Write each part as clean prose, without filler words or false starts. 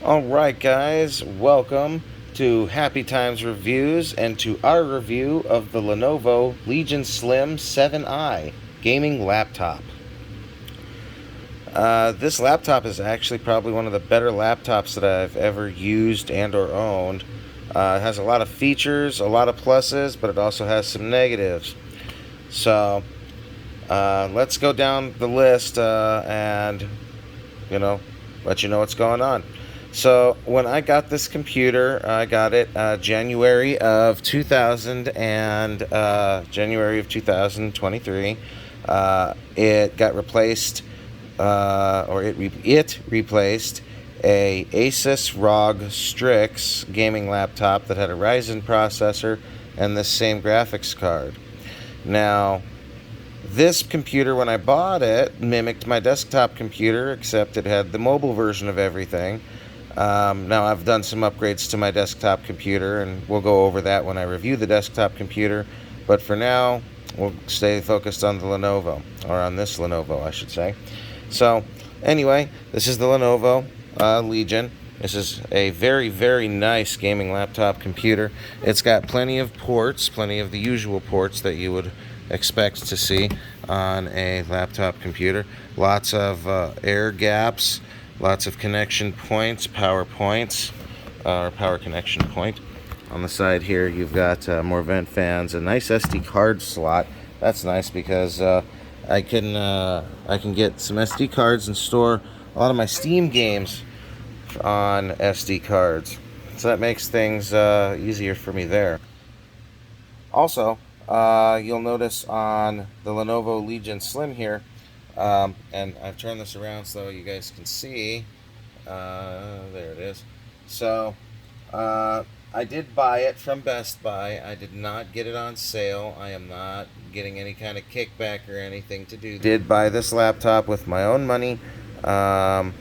Alright guys, welcome to Happy Times Reviews and to our review of the Lenovo Legion Slim 7i gaming laptop. This laptop is actually probably one of the better laptops that I've ever used and or owned. It has a lot of features, a lot of pluses, but it also has some negatives. So let's go down the list and let you know what's going on. So when I got this computer, I got it January of 2023. It got replaced, it replaced a Asus ROG Strix gaming laptop that had a Ryzen processor and the same graphics card. Now, this computer, when I bought it, mimicked my desktop computer, except it had the mobile version of everything. Now, I've done some upgrades to my desktop computer, and we'll go over that when I review the desktop computer. But for now, we'll stay focused on the Lenovo, or on this Lenovo, I should say. So, anyway, this is the Lenovo Legion. This is a very, very nice gaming laptop computer. It's got plenty of ports, plenty of the usual ports that you would expect to see on a laptop computer. Lots of air gaps, lots of connection points, power points, or power connection point. On the side here, you've got more vent fans, a nice SD card slot. That's nice because I can get some SD cards and store a lot of my Steam games on SD cards. So that makes things easier for me there. Also, you'll notice on the Lenovo Legion Slim here, and I've turned this around so you guys can see. There it is. So, I did buy it from Best Buy. I did not get it on sale. I am not getting any kind of kickback or anything to do. Did buy this laptop with my own money, and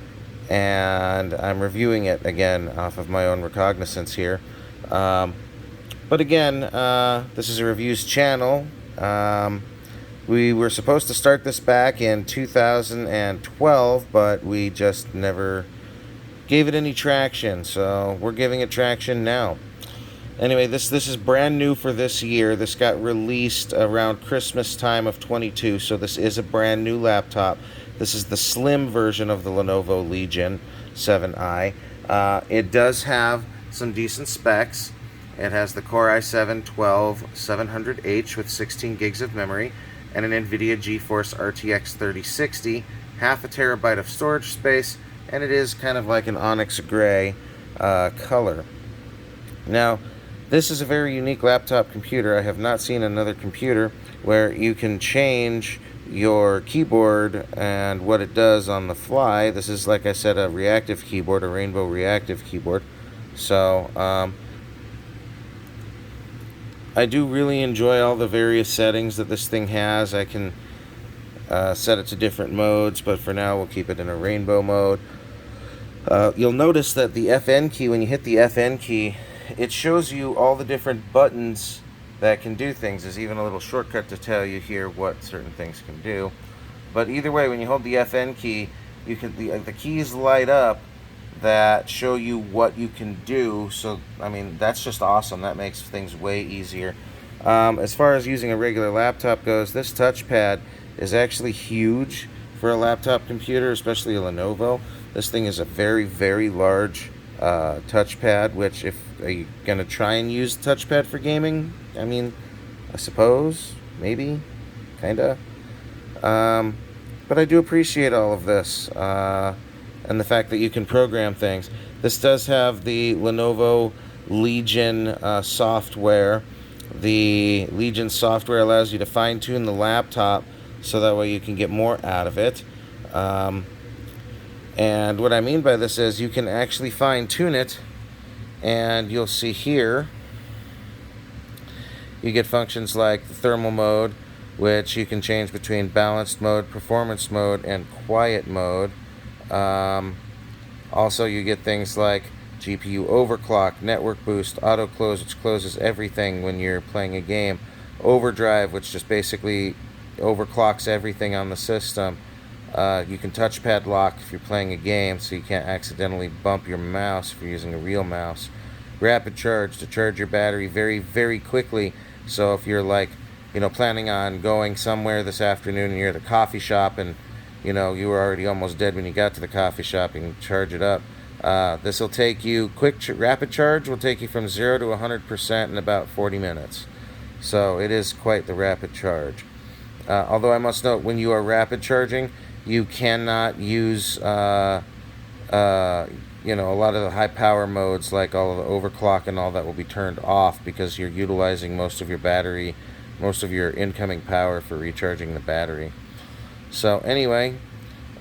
I'm reviewing it again off of my own recognizance here. But again, this is a reviews channel. We were supposed to start this back in 2012, but we just never gave it any traction, so we're giving it traction now. Anyway, this is brand new for this year. This got released around Christmas time of 22, so this is a brand new laptop. This is the slim version of the Lenovo Legion 7i. It does have some decent specs. It has the Core i7-12700H with 16 gigs of memory and an Nvidia GeForce RTX 3060, half a terabyte of storage space, and it is kind of like an onyx gray color. Now, this is a very unique laptop computer. I have not seen another computer where you can change your keyboard and what it does on the fly. This is, like I said, a reactive keyboard, a rainbow reactive keyboard. So, I do really enjoy all the various settings that this thing has. I can set it to different modes, but for now we'll keep it in a rainbow mode. You'll notice that the FN key, when you hit the FN key, it shows you all the different buttons that can do things. There's even a little shortcut to tell you here what certain things can do. But either way, when you hold the FN key, you can the keys light up that show you what you can do. So, I mean, that's just awesome. That makes things way easier. As far as using a regular laptop goes, this touchpad is actually huge for a laptop computer, especially a Lenovo. This thing is a very, very large touchpad, which if you're going to try and use touchpad for gaming, I mean, I suppose, maybe, kind of. But I do appreciate all of this. And the fact that you can program things. This does have the Lenovo Legion software. The Legion software allows you to fine-tune the laptop so that way you can get more out of it. And what I mean by this is you can actually fine-tune it, and you'll see here you get functions like the thermal mode, which you can change between balanced mode, performance mode, and quiet mode. Also, you get things like GPU overclock, network boost, auto close, which closes everything when you're playing a game, overdrive, which just basically overclocks everything on the system, You can touchpad lock if you're playing a game, so you can't accidentally bump your mouse if you're using a real mouse. Rapid charge to charge your battery very, very quickly. So if you're like, planning on going somewhere this afternoon and you're at a coffee shop and, you were already almost dead when you got to the coffee shop, you can charge it up. This will take you, rapid charge will take you from 0 to 100% in about 40 minutes. So it is quite the rapid charge. Although I must note, when you are rapid charging, you cannot use, a lot of the high power modes, like all of the overclock and all that, will be turned off because you're utilizing most of your battery, most of your incoming power for recharging the battery. So anyway,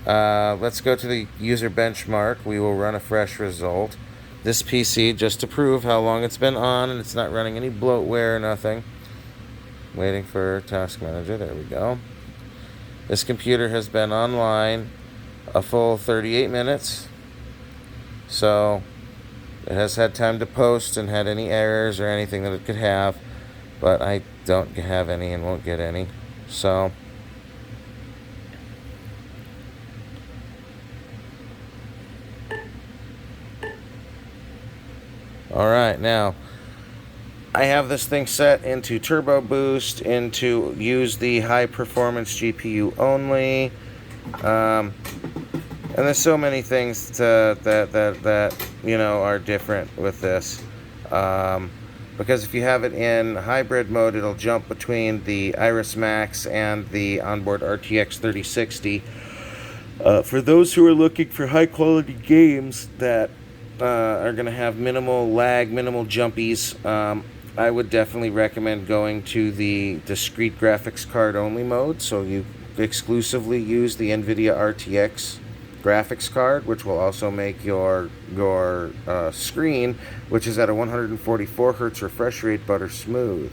let's go to the user benchmark. We will run a fresh result. This PC, just to prove how long it's been on and it's not running any bloatware or nothing. Waiting for Task Manager. There we go. This computer has been online a full 38 minutes. So it has had time to post and had any errors or anything that it could have. But I don't have any and won't get any. So alright, now I have this thing set into turbo boost, into use the high performance GPU only, and there's so many things that are different with this, because if you have it in hybrid mode, it'll jump between the Iris Max and the onboard RTX 3060. For those who are looking for high quality games that are going to have minimal lag, minimal jumpies, I would definitely recommend going to the discrete graphics card only mode. So you exclusively use the Nvidia RTX graphics card, which will also make your screen, which is at a 144 Hz refresh rate, butter smooth.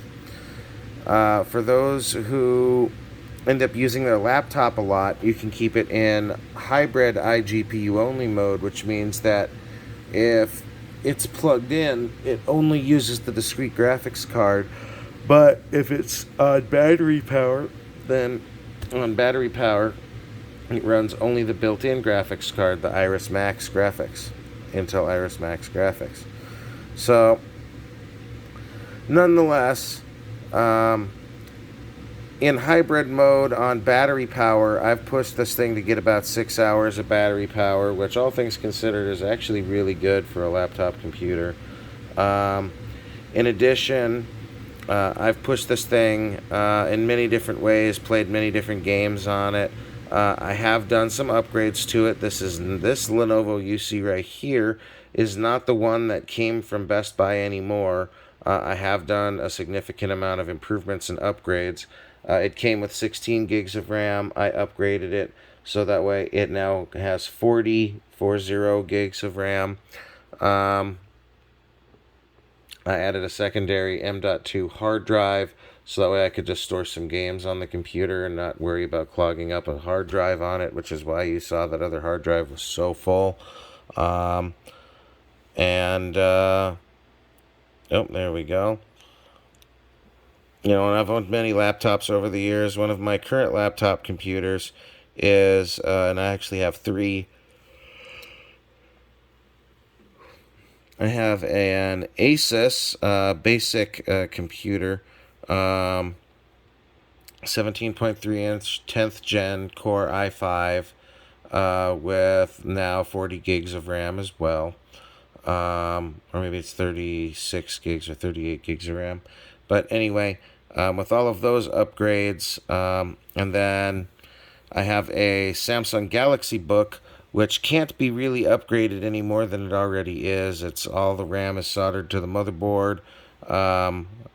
For those who end up using their laptop a lot, you can keep it in hybrid iGPU only mode, which means that if it's plugged in, it only uses the discrete graphics card. But if it's on battery power, then on battery power, it runs only the built-in graphics card, the Iris Max graphics, Intel Iris Max graphics. So, nonetheless, in hybrid mode on battery power, I've pushed this thing to get about 6 hours of battery power, which all things considered is actually really good for a laptop computer. In addition, I've pushed this thing in many different ways, played many different games on it. I have done some upgrades to it. This Lenovo you see right here is not the one that came from Best Buy anymore. I have done a significant amount of improvements and upgrades. It came with 16 gigs of RAM. I upgraded it so that way it now has 40 gigs of RAM. I added a secondary M.2 hard drive so that way I could just store some games on the computer and not worry about clogging up a hard drive on it, which is why you saw that other hard drive was so full. Oh, there we go. And I've owned many laptops over the years. One of my current laptop computers is, and I actually have three. I have an Asus basic computer, 17.3 inch 10th gen Core i5 with now 40 gigs of RAM as well. Or maybe it's 36 gigs or 38 gigs of RAM. But anyway, with all of those upgrades, and then I have a Samsung Galaxy Book, which can't be really upgraded any more than it already is. It's all the RAM is soldered to the motherboard,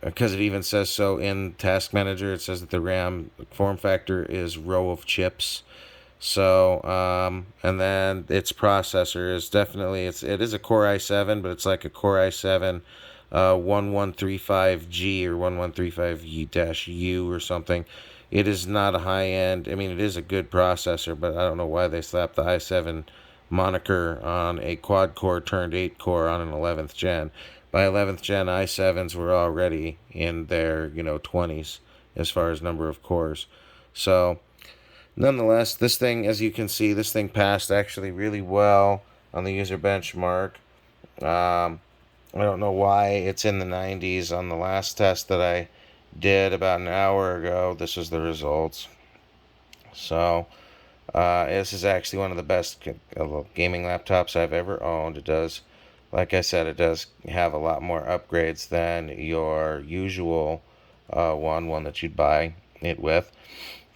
because it even says so in Task Manager. It says that the RAM form factor is row of chips. So, and then its processor is definitely, it is a Core i7, but it's like a Core i7 1135G or 1135U or something. It is not a high-end, I mean, it is a good processor, but I don't know why they slapped the i7 moniker on a quad-core turned 8-core on an 11th gen. By 11th gen, i7s were already in their, 20s as far as number of cores. So, Nonetheless, this thing, as you can see, this thing passed actually really well on the user benchmark. Um, I don't know why it's in the 90s. On the last test that I did about an hour ago, this was the results. So, this is actually one of the best gaming laptops I've ever owned. It does, like I said, it does have a lot more upgrades than your usual one that you'd buy it with.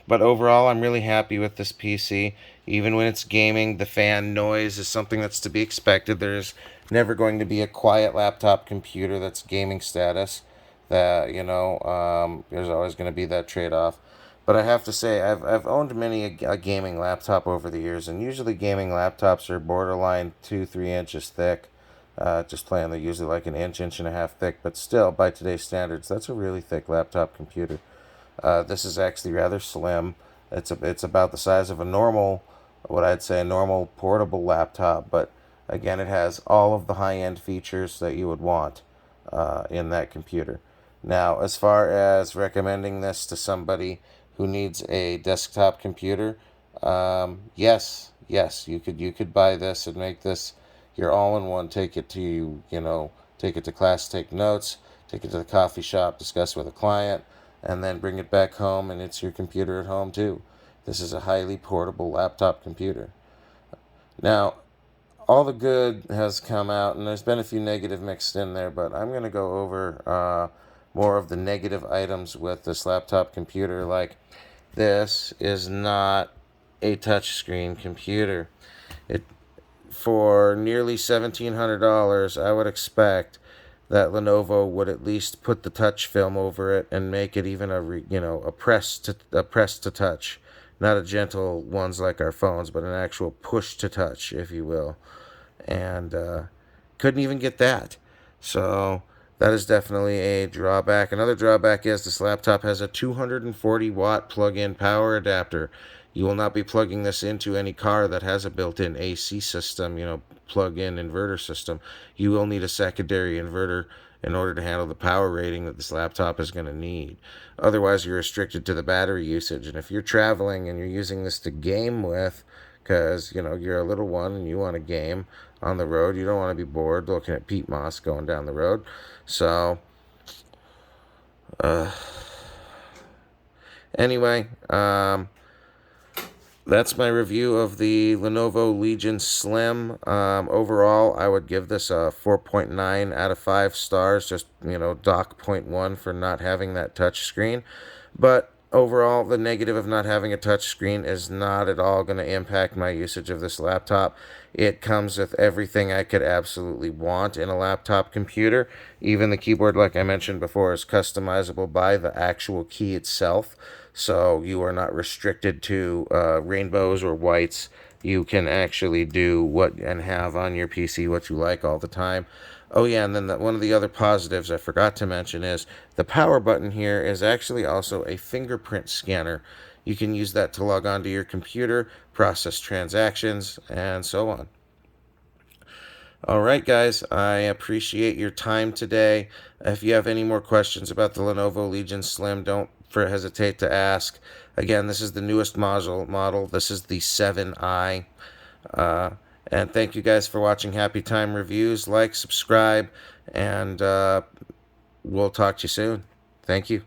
But overall, I'm really happy with this PC. Even when it's gaming, the fan noise is something that's to be expected. There's never going to be a quiet laptop computer that's gaming status. There's always going to be that trade-off. But I have to say, I've owned many a gaming laptop over the years, and usually gaming laptops are borderline 2-3 inches thick. Just playing, they're usually like an inch and a half thick. But still, by today's standards, that's a really thick laptop computer. This is actually rather slim. It's about the size of a normal, what I'd say a normal portable laptop, but again, it has all of the high-end features that you would want in that computer. Now, as far as recommending this to somebody who needs a desktop computer, yes, you could buy this and make this your all-in-one. Take it to take it to class, take notes, take it to the coffee shop, discuss with a client, and then bring it back home, and it's your computer at home too. This is a highly portable laptop computer. Now, all the good has come out, and there's been a few negative mixed in there, but I'm going to go over more of the negative items with this laptop computer. Like, this is not a touchscreen computer. It For nearly $1,700, I would expect that Lenovo would at least put the touch film over it and make it even a press to touch, not a gentle ones like our phones, but an actual push to touch, if you will. And couldn't even get that. So that is definitely a drawback. Another drawback is this laptop has a 240-watt plug-in power adapter. You will not be plugging this into any car that has a built-in AC system, plug-in inverter system. You will need a secondary inverter in order to handle the power rating that this laptop is going to need. Otherwise, you're restricted to the battery usage. And if you're traveling and you're using this to game with, because you're a little one and you want to game on the road, you don't want to be bored looking at Pete Moss going down the road. So, anyway, that's my review of the Lenovo Legion Slim. Overall, I would give this a 4.9 out of 5 stars. Just, dock point 1 for not having that touch screen. But overall, the negative of not having a touch screen is not at all going to impact my usage of this laptop. It comes with everything I could absolutely want in a laptop computer. Even the keyboard, like I mentioned before, is customizable by the actual key itself. So you are not restricted to rainbows or whites. You can actually do what and have on your PC what you like all the time. Oh yeah, and then one of the other positives I forgot to mention is the power button here is actually also a fingerprint scanner. You can use that to log onto your computer, process transactions, and so on. All right, guys, I appreciate your time today. If you have any more questions about the Lenovo Legion Slim, don't hesitate to ask. Again, this is the newest model. This is the 7i. And thank you guys for watching Happy Time Reviews. Like, subscribe, and we'll talk to you soon. Thank you.